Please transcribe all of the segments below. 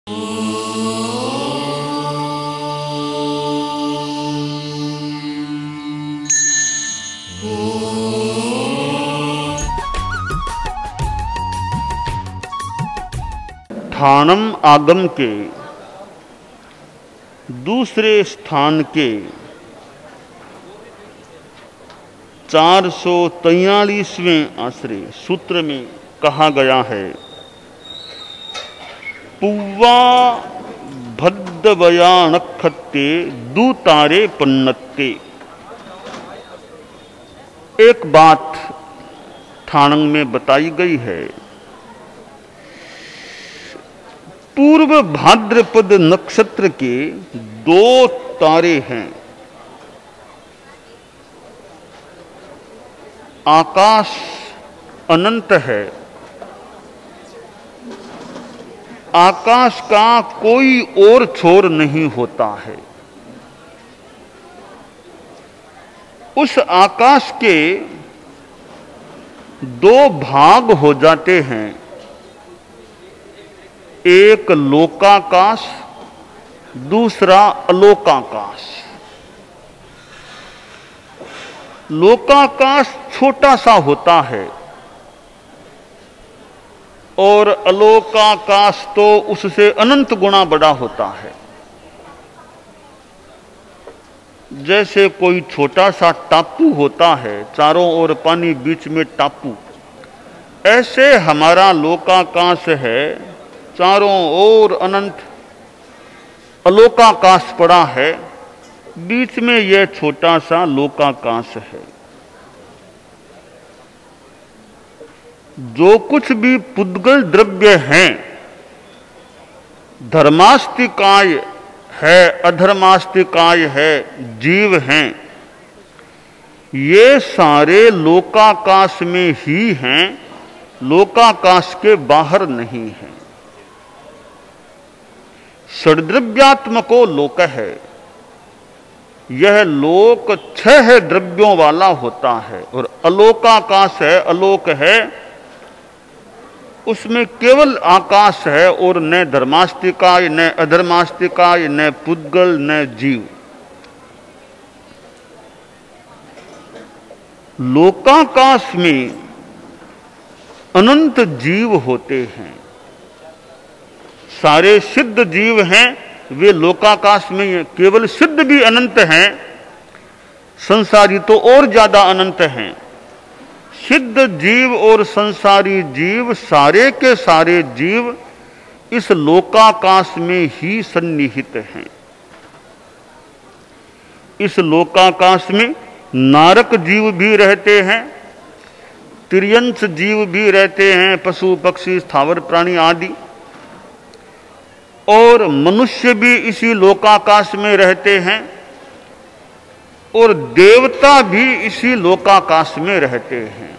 स्थानम आगम के दूसरे स्थान के 443वें आश्रय सूत्र में कहा गया है, पुव्वा भद्दवया नक्षत्रे दूतारे पन्नत्ते। एक बात ठाणंग में बताई गई है, पूर्व भाद्रपद नक्षत्र के 2 तारे हैं। आकाश अनंत है, आकाश का कोई और छोर नहीं होता है। उस आकाश के 2 भाग हो जाते हैं, एक लोकाकाश, दूसरा अलोकाकाश। लोकाकाश छोटा सा होता है और अलोकाकाश तो उससे अनंत गुना बड़ा होता है। जैसे कोई छोटा सा टापू होता है, चारों ओर पानी, बीच में टापू, ऐसे हमारा लोकाकाश है, चारों ओर अनंत अलोकाकाश पड़ा है, बीच में यह छोटा सा लोकाकाश है। जो कुछ भी पुद्गल द्रव्य हैं, धर्मास्तिकाय है, अधर्मास्तिकाय है, जीव हैं, ये सारे लोकाकाश में ही हैं, लोकाकाश के बाहर नहीं हैं। षड्द्रव्यात्मको लोक है, यह लोक 6 द्रव्यों वाला होता है। और अलोकाकाश है, अलोक है, उसमें केवल आकाश है और न धर्मास्तिकाय, न अधर्मास्तिकाय, न पुद्गल, न जीव। लोकाकाश में अनंत जीव होते हैं, सारे सिद्ध जीव हैं, वे लोकाकाश में केवल सिद्ध भी अनंत हैं, संसारी तो और ज्यादा अनंत हैं। सिद्ध जीव और संसारी जीव, सारे के सारे जीव इस लोकाकाश में ही सन्निहित हैं। इस लोकाकाश में नारक जीव भी रहते हैं, तिर्यंश जीव भी रहते हैं, पशु पक्षी स्थावर प्राणी आदि, और मनुष्य भी इसी लोकाकाश में रहते हैं, और देवता भी इसी लोकाकाश में रहते हैं।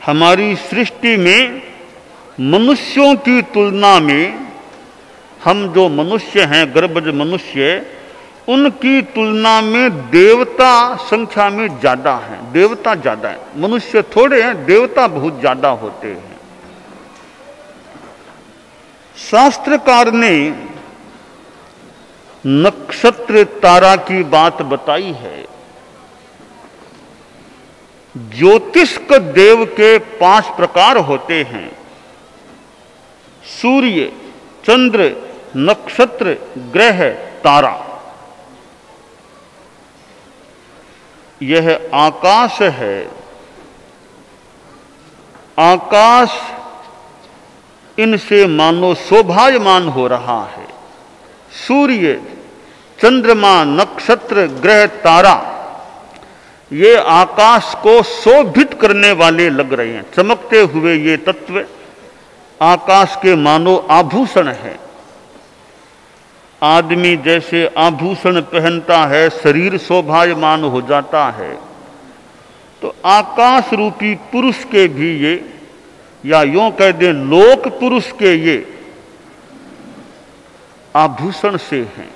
हमारी सृष्टि में मनुष्यों की तुलना में हम जो मनुष्य हैं, गर्भज मनुष्य, उनकी तुलना में देवता संख्या में ज्यादा हैं। देवता ज्यादा है, मनुष्य थोड़े हैं, देवता बहुत ज्यादा होते हैं। शास्त्रकार ने नक्षत्र तारा की बात बताई है। ज्योतिष्क देव के 5 प्रकार होते हैं, सूर्य, चंद्र, नक्षत्र, ग्रह, तारा। यह आकाश है, आकाश इनसे मानो शोभायमान हो रहा है। सूर्य, चंद्रमा, नक्षत्र, ग्रह, तारा, ये आकाश को शोभित करने वाले लग रहे हैं। चमकते हुए ये तत्व आकाश के मानो आभूषण है। आदमी जैसे आभूषण पहनता है, शरीर शोभायमान हो जाता है, तो आकाश रूपी पुरुष के भी ये, या यूं कह दें लोक पुरुष के ये आभूषण से हैं।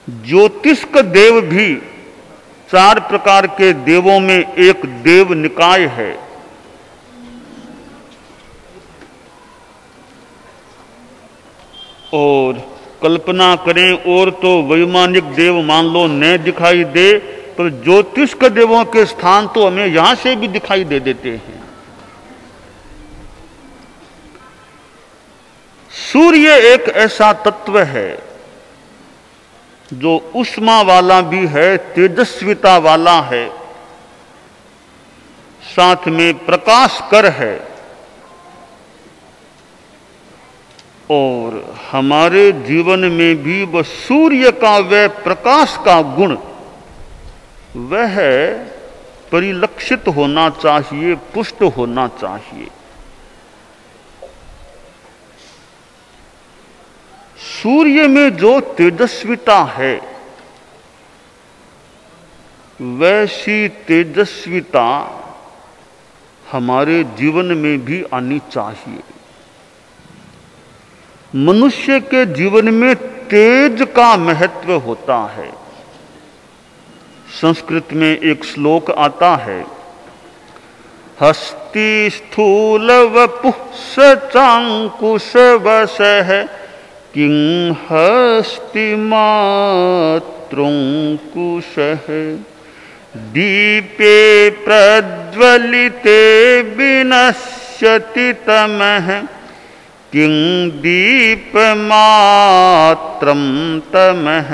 ज्योतिष्क देव भी 4 प्रकार के देवों में एक देव निकाय है। और कल्पना करें और तो वैमानिक देव मान लो न दिखाई दे, पर ज्योतिष के देवों के स्थान तो हमें यहां से भी दिखाई दे देते हैं। सूर्य एक ऐसा तत्व है जो ऊष्मा वाला भी है, तेजस्विता वाला है, साथ में प्रकाश कर है। और हमारे जीवन में भी वह सूर्य का वह प्रकाश का गुण वह परिलक्षित होना चाहिए, पुष्ट होना चाहिए। सूर्य में जो तेजस्विता है वैसी तेजस्विता हमारे जीवन में भी आनी चाहिए। मनुष्य के जीवन में तेज का महत्व होता है। संस्कृत में एक श्लोक आता है, हस्ति स्थूल वपुः सचांकुश वसः किं हस्ति मात्रंकुशः दीपे प्रज्वलिते विनश्यति तमः किं दीपमात्रं तमः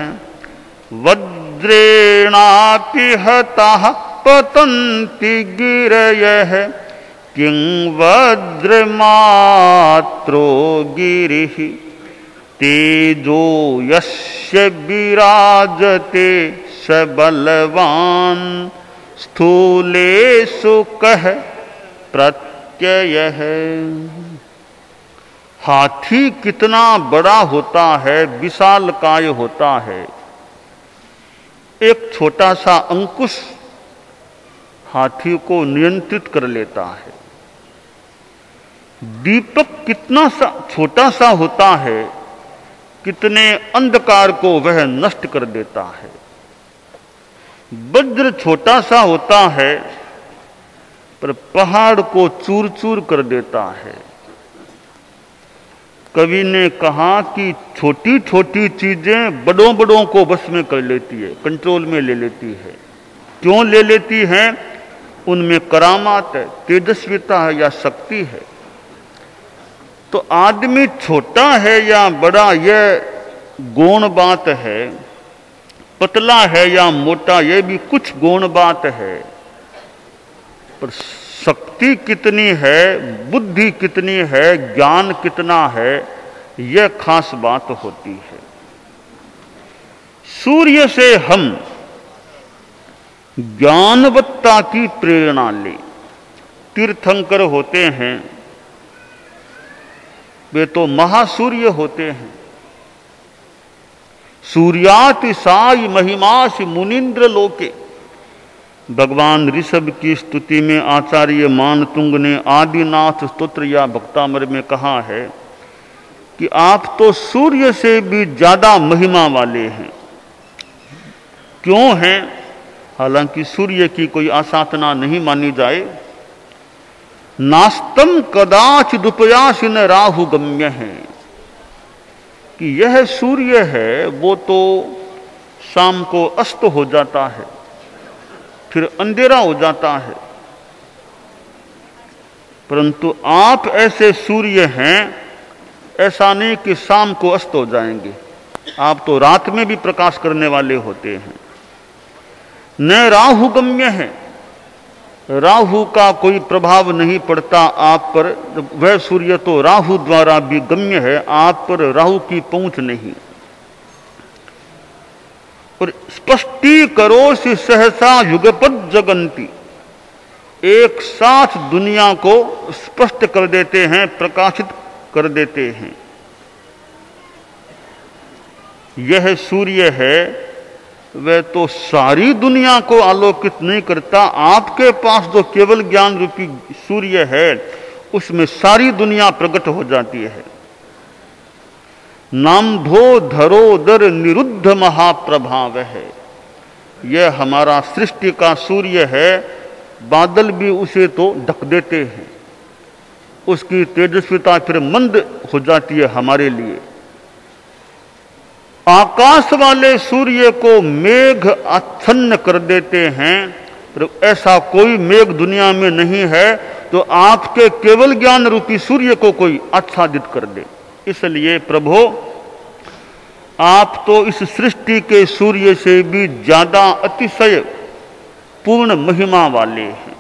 वज्रेणापि हताः पतन्ति गिरयः किं वज्रमात्रो गिरिः तेजो यस्य विराजते स बलवान स्थूलेषु कः प्रत्ययः। हाथी कितना बड़ा होता है, विशालकाय होता है। एक छोटा सा अंकुश हाथी को नियंत्रित कर लेता है। दीपक कितना सा छोटा सा होता है, कितने अंधकार को वह नष्ट कर देता है। वज्र छोटा सा होता है पर पहाड़ को चूर चूर कर देता है। कवि ने कहा कि छोटी छोटी चीजें बड़ों बड़ों को बस में कर लेती है, कंट्रोल में ले लेती है। क्यों ले लेती हैं? उनमें करामात है, तेजस्विता है या शक्ति है। तो आदमी छोटा है या बड़ा यह गौण बात है, पतला है या मोटा यह भी कुछ गौण बात है, पर शक्ति कितनी है, बुद्धि कितनी है, ज्ञान कितना है, यह खास बात होती है। सूर्य से हम ज्ञानवत्ता की प्रेरणा ले। तीर्थंकर होते हैं वे तो महासूर्य होते हैं। सूर्याति साई महिमासि मुनीन्द्र लोके। भगवान ऋषभ की स्तुति में आचार्य मानतुंग ने आदिनाथ स्तोत्र या भक्तामर में कहा है कि आप तो सूर्य से भी ज्यादा महिमा वाले हैं। क्यों हैं? हालांकि सूर्य की कोई आसाधना नहीं मानी जाए। नास्तम कदाचिदुपयासिन राहु गम्य है कि यह सूर्य है वो तो शाम को अस्त हो जाता है, फिर अंधेरा हो जाता है, परंतु आप ऐसे सूर्य हैं, ऐसा नहीं कि शाम को अस्त हो जाएंगे। आप तो रात में भी प्रकाश करने वाले होते हैं। न राहु गम्य है, राहु का कोई प्रभाव नहीं पड़ता आप पर। वह सूर्य तो राहु द्वारा भी गम्य है, आप पर राहु की पहुंच नहीं। और स्पष्टी करो से सहसा युगपद जगंती, एक साथ दुनिया को स्पष्ट कर देते हैं, प्रकाशित कर देते हैं। यह सूर्य है वह तो सारी दुनिया को आलोकित नहीं करता। आपके पास जो केवल ज्ञान रूपी सूर्य है उसमें सारी दुनिया प्रकट हो जाती है। नामधो धरोदर निरुद्ध महाप्रभाव है। यह हमारा सृष्टि का सूर्य है। बादल भी उसे तो ढक देते हैं, उसकी तेजस्विता फिर मंद हो जाती है हमारे लिए। आकाश वाले सूर्य को मेघ आच्छन्न कर देते हैं, पर ऐसा कोई मेघ दुनिया में नहीं है तो आपके केवल ज्ञान रूपी सूर्य को कोई आच्छादित कर दे। इसलिए प्रभु, आप तो इस सृष्टि के सूर्य से भी ज्यादा अतिशय पूर्ण महिमा वाले हैं।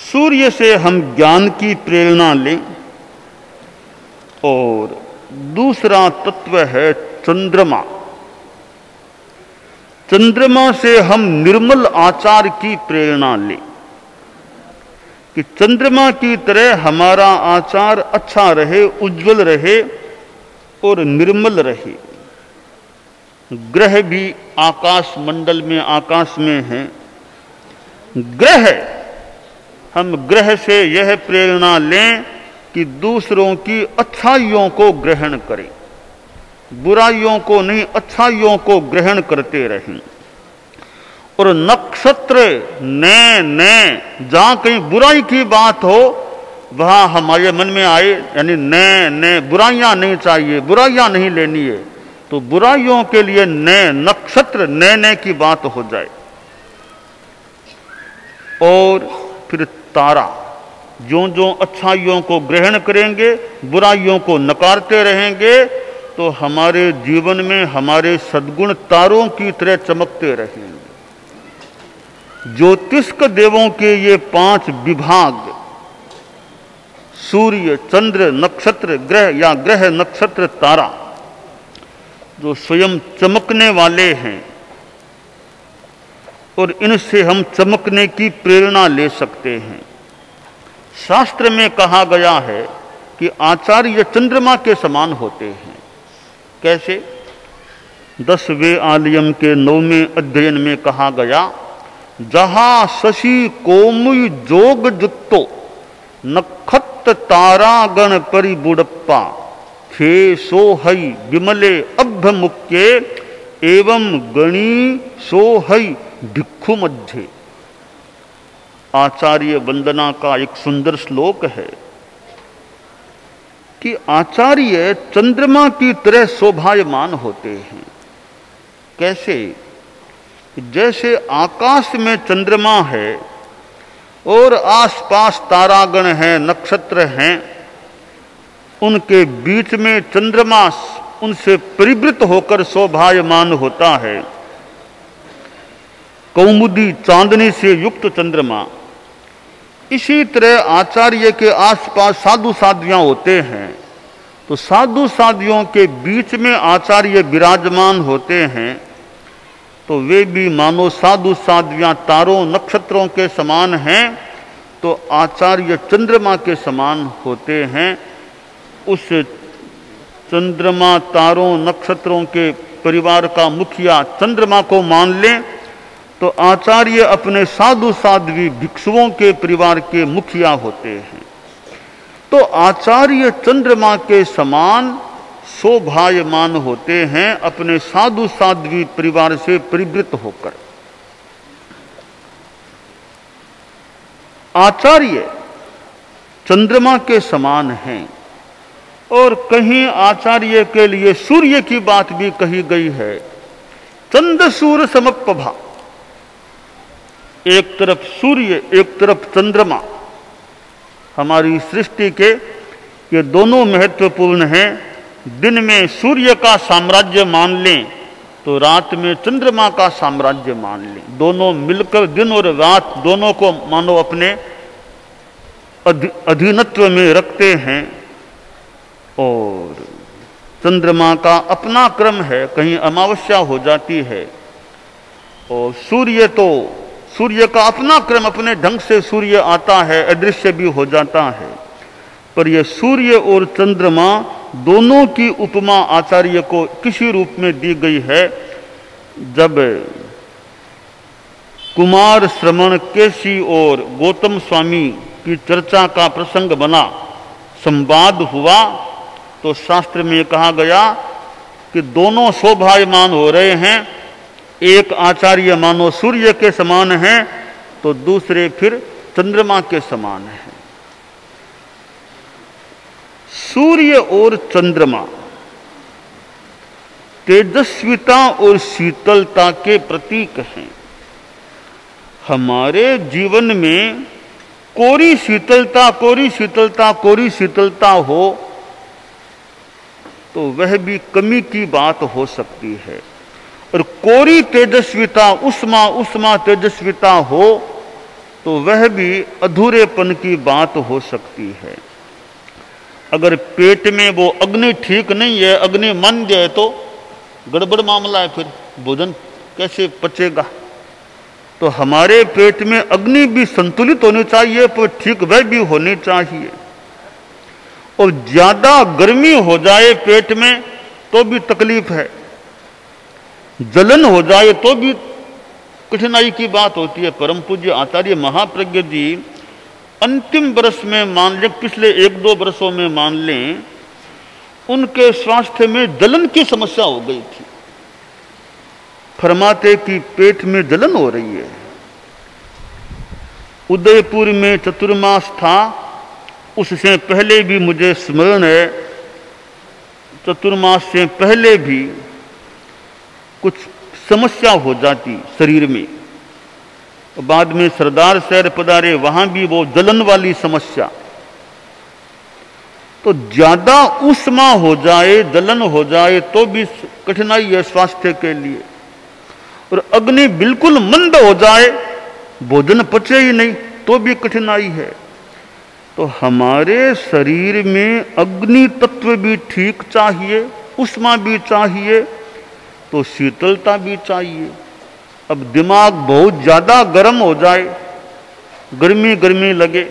सूर्य से हम ज्ञान की प्रेरणा लें। और दूसरा तत्व है चंद्रमा। चंद्रमा से हम निर्मल आचार की प्रेरणा लें कि चंद्रमा की तरह हमारा आचार अच्छा रहे, उज्जवल रहे और निर्मल रहे। ग्रह भी आकाश मंडल में, आकाश में हैं। ग्रह, हम ग्रह से यह प्रेरणा लें कि दूसरों की अच्छाइयों को ग्रहण करें, बुराइयों को नहीं, अच्छाइयों को ग्रहण करते रहें। और नक्षत्र नए नए, जहां कहीं बुराई की बात हो वहां हमारे मन में आए, यानी नए नए, बुराइयां नहीं चाहिए, बुराइयां नहीं लेनी है, तो बुराइयों के लिए नए नक्षत्र, नए नए की बात हो जाए। और फिर तारा, जो जो अच्छाइयों को ग्रहण करेंगे, बुराइयों को नकारते रहेंगे, तो हमारे जीवन में हमारे सद्गुण तारों की तरह चमकते रहेंगे। ज्योतिष्क देवों के ये 5 विभाग, सूर्य, चंद्र, नक्षत्र, ग्रह या ग्रह, नक्षत्र, तारा, जो स्वयं चमकने वाले हैं, और इनसे हम चमकने की प्रेरणा ले सकते हैं। शास्त्र में कहा गया है कि आचार्य चंद्रमा के समान होते हैं। कैसे? 10वें आलयम के 9वें अध्ययन में कहा गया, जहां शशि कोमुय जोग जुत्तो नखत्त तारा गण परिबुड़प्पा खे सोहई विमले अभ्यमुख्ये एवं गणी सोहई भिक्षु मध्य। आचार्य वंदना का एक सुंदर श्लोक है कि आचार्य चंद्रमा की तरह शोभायमान होते हैं। कैसे? जैसे आकाश में चंद्रमा है और आसपास तारागण हैं, नक्षत्र हैं, उनके बीच में चंद्रमा उनसे परिवृत होकर शोभायमान होता है। कौमुदी चांदनी से युक्त चंद्रमा, इसी तरह आचार्य के आसपास साधु साध्वियां होते हैं, तो साधु साध्वियों के बीच में आचार्य विराजमान होते हैं, तो वे भी मानो साधु साध्वियां तारों नक्षत्रों के समान हैं, तो आचार्य चंद्रमा के समान होते हैं। उस चंद्रमा, तारों, नक्षत्रों के परिवार का मुखिया चंद्रमा को मान लें, तो आचार्य अपने साधु साध्वी भिक्षुओं के परिवार के मुखिया होते हैं। तो आचार्य चंद्रमा के समान शोभायमान होते हैं अपने साधु साध्वी परिवार से परिवृत होकर। आचार्य चंद्रमा के समान हैं। और कहीं आचार्य के लिए सूर्य की बात भी कही गई है, चंद सूर्य समप्रभा। एक तरफ सूर्य, एक तरफ चंद्रमा। हमारी सृष्टि के ये दोनों महत्वपूर्ण हैं। दिन में सूर्य का साम्राज्य मान लें तो रात में चंद्रमा का साम्राज्य मान लें। दोनों मिलकर दिन और रात दोनों को मानो अपने अधीनत्व में रखते हैं। और चंद्रमा का अपना क्रम है, कहीं अमावस्या हो जाती है, और सूर्य का अपना क्रम, अपने ढंग से सूर्य आता है, अदृश्य भी हो जाता है। पर यह सूर्य और चंद्रमा दोनों की उपमा आचार्य को किसी रूप में दी गई है। जब कुमार श्रवण केसी और गौतम स्वामी की चर्चा का प्रसंग बना, संवाद हुआ, तो शास्त्र में कहा गया कि दोनों शोभायमान हो रहे हैं। एक आचार्य मानो सूर्य के समान हैं, तो दूसरे फिर चंद्रमा के समान हैं। सूर्य और चंद्रमा तेजस्विता और शीतलता के प्रतीक हैं। हमारे जीवन में कोरी शीतलता, कोरी शीतलता, कोरी शीतलता हो तो वह भी कमी की बात हो सकती है, और कोरी तेजस्विता, उष्मा उष्मा तेजस्विता हो तो वह भी अधूरेपन की बात हो सकती है। अगर पेट में वो अग्नि ठीक नहीं है, अग्नि मन जाए तो गड़बड़ मामला है, फिर भोजन कैसे पचेगा। तो हमारे पेट में अग्नि भी संतुलित होनी चाहिए, पर ठीक वह भी होनी चाहिए। और ज्यादा गर्मी हो जाए पेट में तो भी तकलीफ है, जलन हो जाए तो भी कठिनाई की बात होती है। परम पूज्य आचार्य महाप्रज्ञ जी अंतिम वर्ष में मान लें, पिछले 1-2 वर्षों में मान लें, उनके स्वास्थ्य में जलन की समस्या हो गई थी। फरमाते कि पेट में जलन हो रही है। उदयपुर में चतुर्मास था, उससे पहले भी मुझे स्मरण है, चतुर्मास से पहले भी कुछ समस्या हो जाती शरीर में। बाद में सरदार शहर पधारे, वहां भी वो जलन वाली समस्या। तो ज्यादा उष्मा हो जाए, जलन हो जाए तो भी कठिनाई है स्वास्थ्य के लिए। और अग्नि बिल्कुल मंद हो जाए, भोजन पचे ही नहीं तो भी कठिनाई है। तो हमारे शरीर में अग्नि तत्व भी ठीक चाहिए, उष्मा भी चाहिए, तो शीतलता भी चाहिए। अब दिमाग बहुत ज्यादा गर्म हो जाए, गर्मी गर्मी लगे,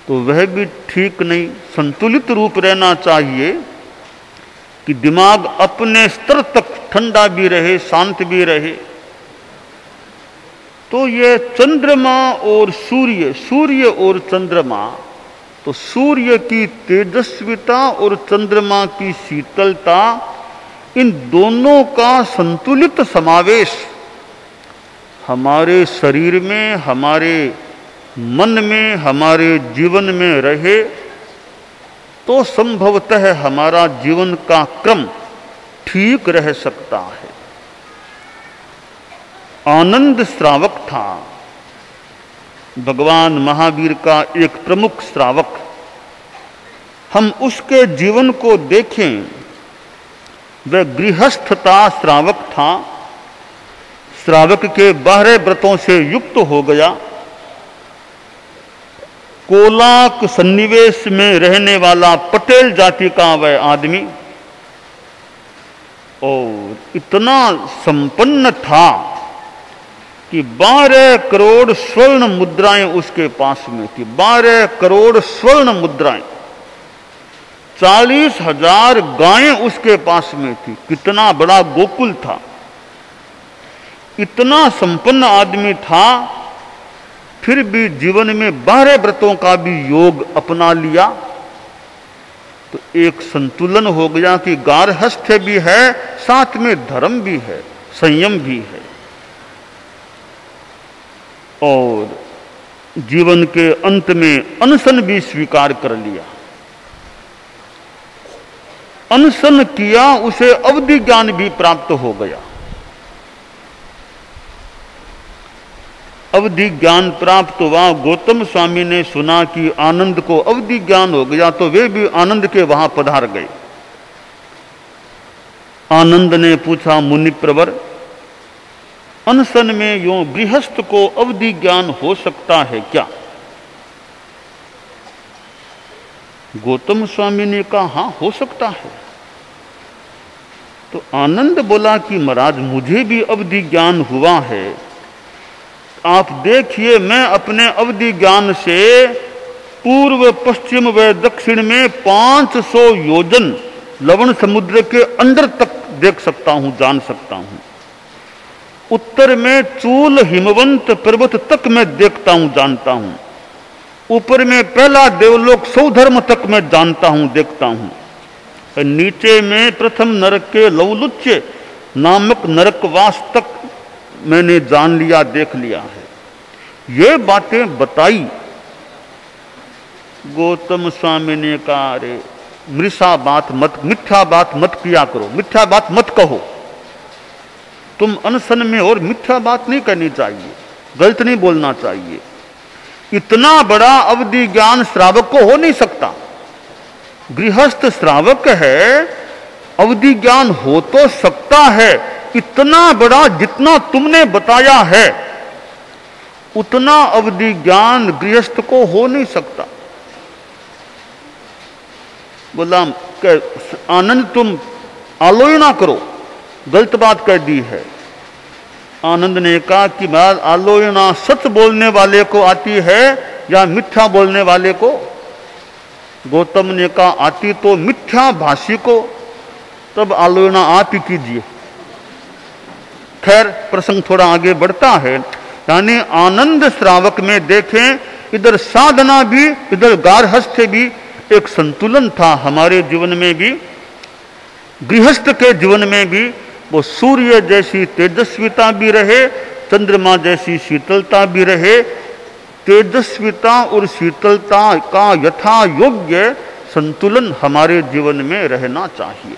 तो वह भी ठीक नहीं। संतुलित रूप रहना चाहिए कि दिमाग अपने स्तर तक ठंडा भी रहे, शांत भी रहे। तो ये चंद्रमा और सूर्य, सूर्य और चंद्रमा, तो सूर्य की तेजस्विता और चंद्रमा की शीतलता, इन दोनों का संतुलित समावेश हमारे शरीर में, हमारे मन में, हमारे जीवन में रहे तो संभवतः हमारा जीवन का क्रम ठीक रह सकता है। आनंद श्रावक था, भगवान महावीर का एक प्रमुख श्रावक। हम उसके जीवन को देखें, वह गृहस्थता श्रावक था। श्रावक के 12 व्रतों से युक्त हो गया। कोलाक सन्निवेश में रहने वाला पटेल जाति का वह आदमी, और इतना संपन्न था कि 12 करोड़ स्वर्ण मुद्राएं उसके पास में थी। 12 करोड़ स्वर्ण मुद्राएं, 40,000 गायें उसके पास में थी। कितना बड़ा गोकुल था। इतना संपन्न आदमी था, फिर भी जीवन में 12 व्रतों का भी योग अपना लिया। तो एक संतुलन हो गया कि गार्हस्थ्य भी है, साथ में धर्म भी है, संयम भी है, और जीवन के अंत में अनशन भी स्वीकार कर लिया। अनशन किया, उसे अवधि ज्ञान भी प्राप्त हो गया। अवधि ज्ञान प्राप्त हुआ। गौतम स्वामी ने सुना कि आनंद को अवधि ज्ञान हो गया, तो वे भी आनंद के वहां पधार गए। आनंद ने पूछा, मुनि प्रवर, अनशन में यूं गृहस्थ को अवधि ज्ञान हो सकता है क्या? गौतम स्वामी ने कहा, हां हो सकता है। तो आनंद बोला कि महाराज मुझे भी अवधि ज्ञान हुआ है। आप देखिए, मैं अपने अवधि ज्ञान से पूर्व, पश्चिम व दक्षिण में 500 योजन लवण समुद्र के अंदर तक देख सकता हूं, जान सकता हूं। उत्तर में चूल हिमवंत पर्वत तक मैं देखता हूं, जानता हूं। ऊपर में पहला देवलोक सौधर्म तक मैं जानता हूं, देखता हूं। नीचे में प्रथम नरक के लवलुच्य नामक नरकवास तक मैंने जान लिया, देख लिया है। ये बातें बताई। गौतम स्वामी ने कहा, अरे मिथ्या बात मत किया करो, मिथ्या बात मत कहो। तुम अनशन में और मिथ्या बात नहीं करनी चाहिए, गलत नहीं बोलना चाहिए। इतना बड़ा अवधि ज्ञान श्रावक को हो नहीं सकता। गृहस्थ श्रावक है, अवधि ज्ञान हो तो सकता है, इतना बड़ा जितना तुमने बताया है उतना अवधि ज्ञान गृहस्थ को हो नहीं सकता। बोला आनंद तुम आलोचना करो, गलत बात कर दी है। आनंद ने कहा कि महाराज आलोचना सच बोलने वाले को आती है या मिथ्या बोलने वाले को? गौतम ने कहा आती तो मिथ्या भाषी को, तब आलोचना आप ही कीजिए। खैर प्रसंग थोड़ा आगे बढ़ता है, यानी आनंद श्रावक में देखें इधर साधना भी इधर गार्हस्थ्य भी, एक संतुलन था। हमारे जीवन में भी, गृहस्थ के जीवन में भी वो सूर्य जैसी तेजस्विता भी रहे, चंद्रमा जैसी शीतलता भी रहे। तेजस्विता और शीतलता का यथा योग्य संतुलन हमारे जीवन में रहना चाहिए।